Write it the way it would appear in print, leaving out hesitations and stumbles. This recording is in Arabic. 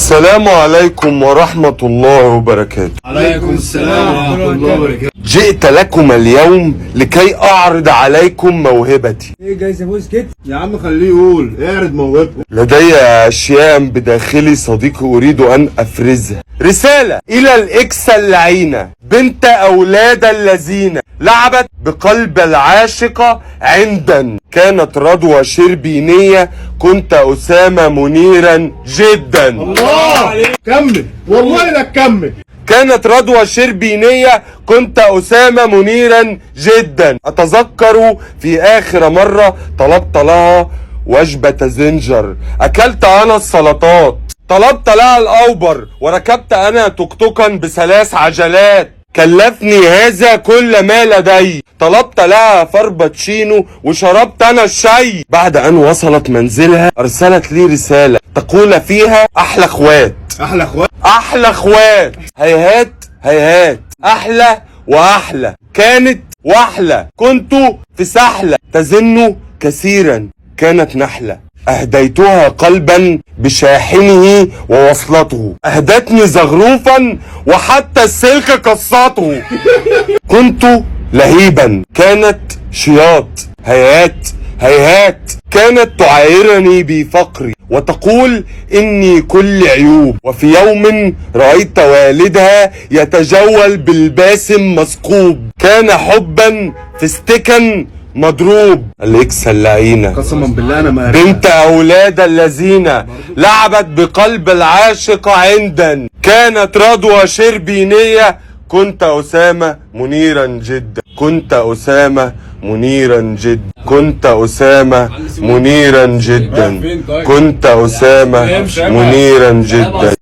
السلام عليكم ورحمة الله وبركاته. عليكم السلام ورحمة الله وبركاته. جئت لكم اليوم لكي أعرض عليكم موهبتي. ايه جايز ابوس كده يا عم خليه يقول، اعرض موهبته. لدي أشياء بداخلي صديقي أريد أن أفرزها. رسالة إلى الإكس اللعينة بنت أولاد الذين لعبت بقلب العاشقة عندا. كانت رضوى شربينية، كنت أسامة منيرا جدا. الله عليك، كمل والله لا تكمل. كانت رضوى شربينية، كنت أسامة منيرا جدا. أتذكر في آخر مرة طلبت لها وجبة زنجر، أكلت أنا السلطات، طلبت لها الأوبر، وركبت أنا توكتوكا بثلاث عجلات. كلفني هذا كل ما لدي. طلبت لها فرباتشينو وشربت أنا الشاي. بعد أن وصلت منزلها أرسلت لي رسالة تقول فيها أحلى اخوات. احلى اخوات، احلى اخوات، هيهات هيهات، احلى واحلى، كانت واحلى، كنت في سحلة، تزن كثيرا، كانت نحلة. اهديتها قلبا بشاحنه ووصلته، اهدتني زغروفا وحتى السلك قصته. كنت لهيبا، كانت شياط، هيهات هيهات، كانت تعايرني بفقري وتقول إني كل عيوب. وفي يوم رأيت والدها يتجول بالباسم مثقوب، كان حبا فستكا مضروب. الإكس اللعينة قسما بالله انا ما بنت أولاد الذين لعبت بقلب العاشق عندا. كانت رضوى شربينية، كنت أسامة منيرا جدا. كنت أسامة منيرا جدا. كنت أسامة منيرا جدا. كنت أسامة منيرا جدا.